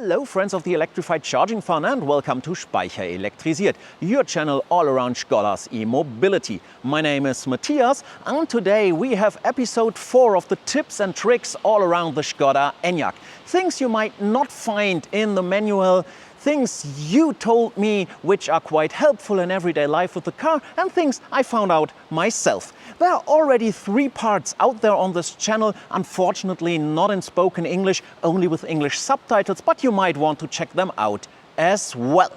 Hello friends of the electrified charging fun and welcome to Speicher Elektrisiert, your channel all around Skoda's e-mobility. My name is Matthias and today we have episode 4 of the tips and tricks all around the Skoda ENYAQ. Things you might not find in the manual, things you told me which are quite helpful in everyday life with the car, and things I found out myself. There are already 3 parts out there on this channel, unfortunately not in spoken English, only with English subtitles, but you might want to check them out as well.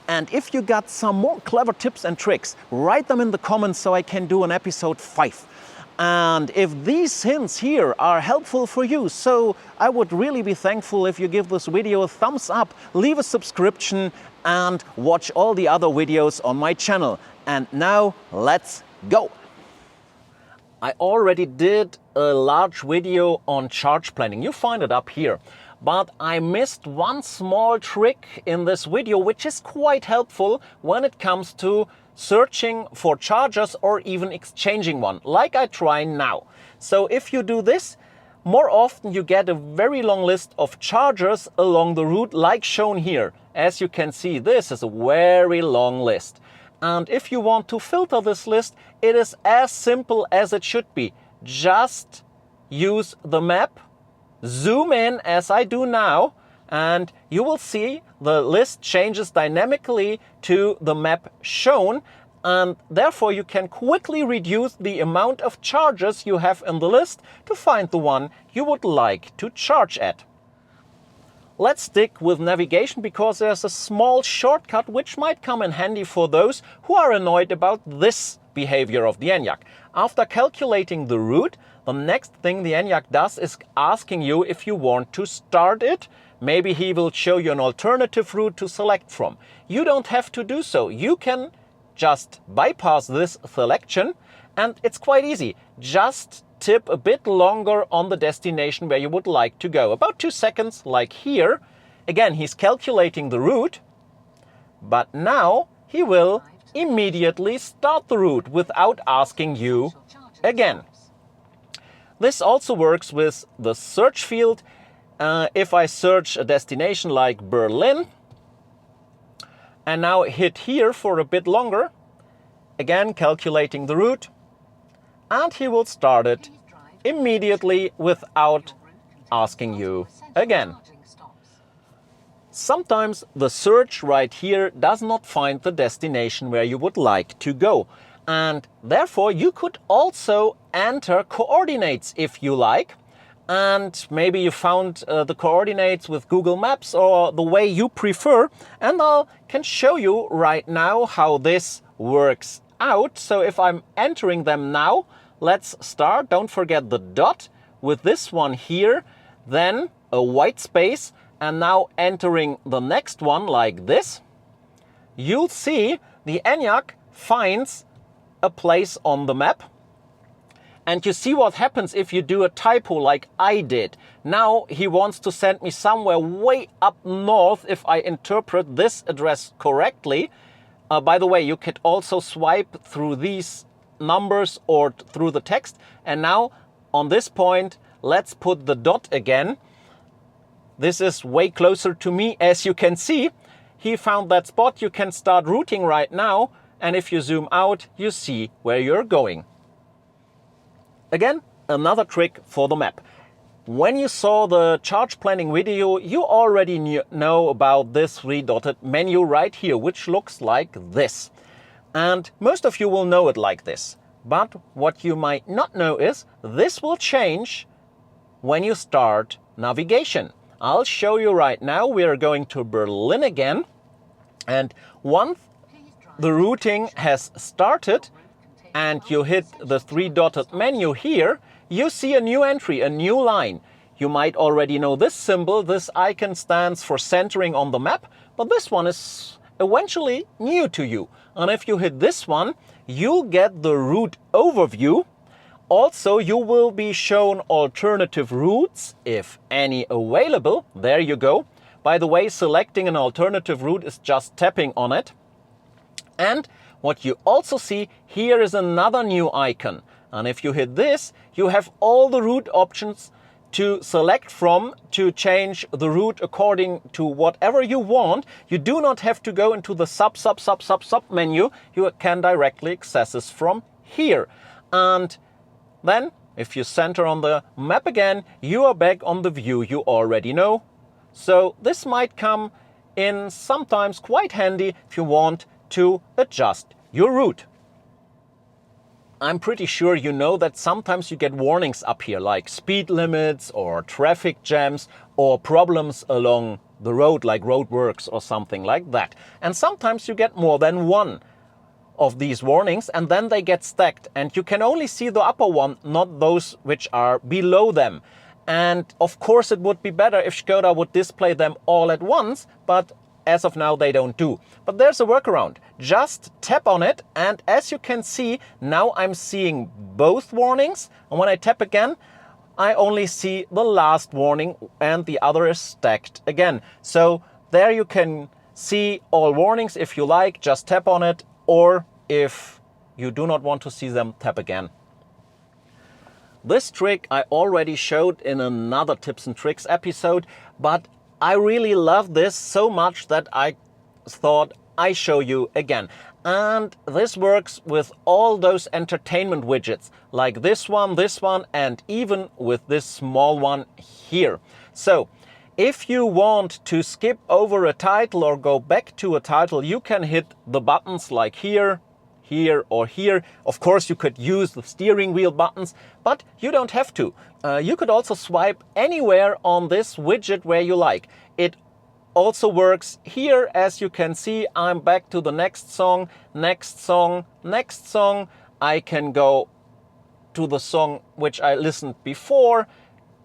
And if you got some more clever tips and tricks, write them in the comments so I can do an episode 5. And if these hints here are helpful for you, so I would really be thankful if you give this video a thumbs up, leave a subscription and watch all the other videos on my channel. And now let's go! I already did a large video on charge planning, you find it up here. But I missed one small trick in this video which is quite helpful when it comes to searching for chargers or even exchanging one, like I try now. So if you do this, more often you get a very long list of chargers along the route like shown here. As you can see, this is a very long list. And if you want to filter this list, it is as simple as it should be. Just use the map, zoom in as I do now, and you will see the list changes dynamically to the map shown, and therefore you can quickly reduce the amount of chargers you have in the list to find the one you would like to charge at. Let's stick with navigation because there's a small shortcut which might come in handy for those who are annoyed about this behavior of the ENYAQ. After calculating the route, the next thing the ENYAQ does is asking you if you want to start it. Maybe he will show you an alternative route to select from. You don't have to do so. You can just bypass this selection and it's quite easy. Just tip a bit longer on the destination where you would like to go. About 2 seconds like here. Again, he's calculating the route, but now he will immediately start the route without asking you again. This also works with the search field. If I search a destination like Berlin and now hit here for a bit longer, again calculating the route, and he will start it immediately without asking you again. Sometimes the search right here does not find the destination where you would like to go. And therefore you could also enter coordinates if you like. And maybe you found the coordinates with Google Maps or the way you prefer. And I can show you right now how this works out. So if I'm entering them now, let's start. Don't forget the dot with this one here, then a white space, and now entering the next one like this. You'll see the ENYAQ finds a place on the map. And you see what happens if you do a typo like I did. Now he wants to send me somewhere way up north if I interpret this address correctly. By the way, you could also swipe through these numbers or through the text. And now on this point, let's put the dot again. This is way closer to me. As you can see, he found that spot. You can start routing right now. And if you zoom out, you see where you're going. Again, another trick for the map. When you saw the charge planning video, you already know about this 3-dotted menu right here, which looks like this. And most of you will know it like this. But what you might not know is this will change when you start navigation. I'll show you right now. We are going to Berlin again. And once the routing has started and you hit the 3-dotted menu here, you see a new entry, a new line. You might already know this symbol. This icon stands for centering on the map, but this one is eventually new to you. And if you hit this one, you'll get the route overview. Also, you will be shown alternative routes, if any available. There you go. By the way, selecting an alternative route is just tapping on it. And what you also see here is another new icon. And if you hit this, you have all the route options to select from to change the route according to whatever you want. You do not have to go into the sub menu. You can directly access this from here. And then if you center on the map again, you are back on the view you already know. So this might come in sometimes quite handy if you want to adjust your route. I'm pretty sure you know that sometimes you get warnings up here, like speed limits or traffic jams or problems along the road, like roadworks or something like that. And sometimes you get more than one of these warnings, and then they get stacked, and you can only see the upper one, not those which are below them. And of course it would be better if Skoda would display them all at once, but as of now they don't do. But there's a workaround. Just tap on it, and as you can see, now I'm seeing both warnings, and when I tap again, I only see the last warning and the other is stacked again. So there you can see all warnings if you like, just tap on it, or if you do not want to see them, tap again. This trick I already showed in another tips and tricks episode, but I really love this so much that I thought I show you again. And this works with all those entertainment widgets, like this one, and even with this small one here. So if you want to skip over a title or go back to a title, you can hit the buttons like here, here or here. Of course you could use the steering wheel buttons, but you don't have to. You could also swipe anywhere on this widget where you like. It also works here. As you can see, I'm back to the next song, next song, next song. I can go to the song which I listened before.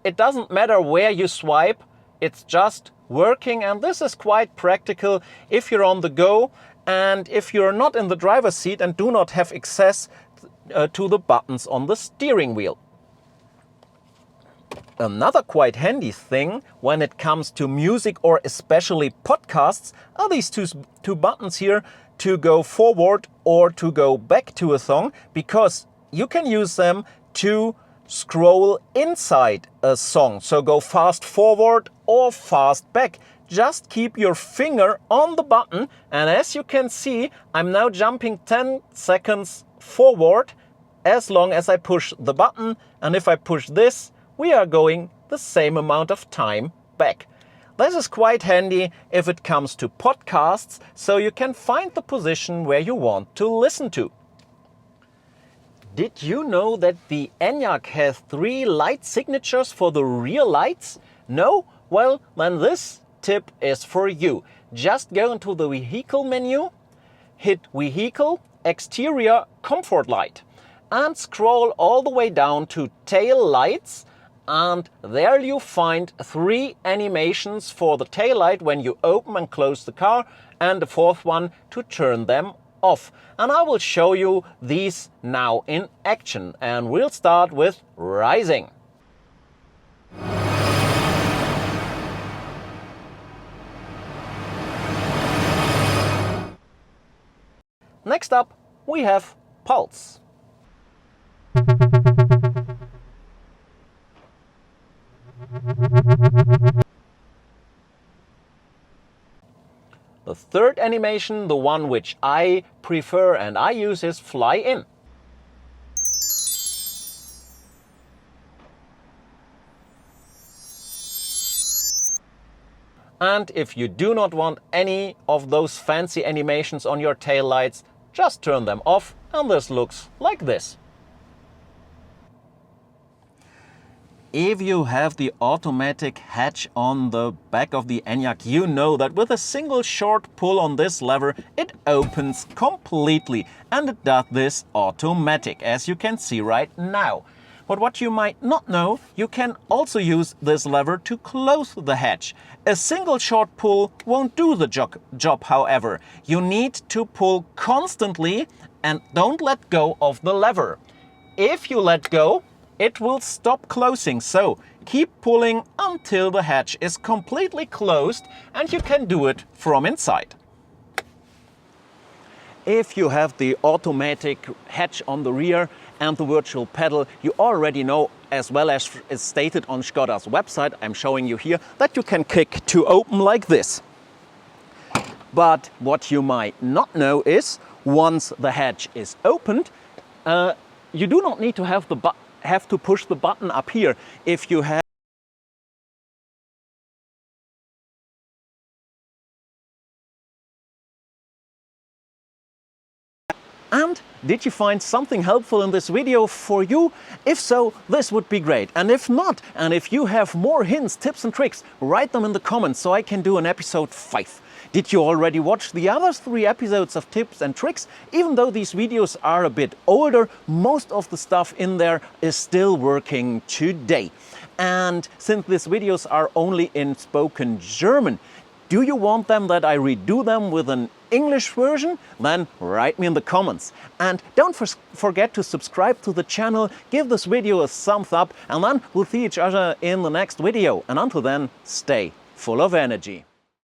It doesn't matter where you swipe, it's just working, and this is quite practical if you're on the go and if you're not in the driver's seat and do not have access to the buttons on the steering wheel. Another quite handy thing when it comes to music or especially podcasts are these two buttons here to go forward or to go back to a song, because you can use them to scroll inside a song. So go fast forward or fast back. Just keep your finger on the button, and as you can see, I'm now jumping 10 seconds forward as long as I push the button, and if I push this, we are going the same amount of time back. This is quite handy if it comes to podcasts, so you can find the position where you want to listen to. Did you know that the ENYAQ has 3 light signatures for the rear lights? No? Well, then this tip is for you. Just go into the vehicle menu, hit vehicle, exterior comfort light, and scroll all the way down to tail lights, and there you find 3 animations for the tail light when you open and close the car, and the 4th one to turn them off. And I will show you these now in action, and we'll start with rising. Next up, we have pulse. The third animation, the one which I prefer and I use, is fly in. And if you do not want any of those fancy animations on your taillights, just turn them off, and this looks like this. If you have the automatic hatch on the back of the ENYAQ, you know that with a single short pull on this lever, it opens completely, and it does this automatic, as you can see right now. But what you might not know, you can also use this lever to close the hatch. A single short pull won't do the job, however. You need to pull constantly and don't let go of the lever. If you let go, it will stop closing, so keep pulling until the hatch is completely closed, and you can do it from inside. If you have the automatic hatch on the rear and the virtual pedal, you already know as well as is stated on Skoda's website, I'm showing you here, that you can kick to open like this. But what you might not know is, once the hatch is opened, you do not need to have to push the button up here. If you have And did you find something helpful in this video for you? If so, this would be great. And if not, and if you have more hints, tips and tricks, write them in the comments so I can do an episode 5. Did you already watch the other 3 episodes of tips and tricks? Even though these videos are a bit older, most of the stuff in there is still working today. And since these videos are only in spoken German, do you want them that I redo them with an English version? Then write me in the comments. And don't forget to subscribe to the channel, give this video a thumbs up, and then we'll see each other in the next video. And until then, stay full of energy.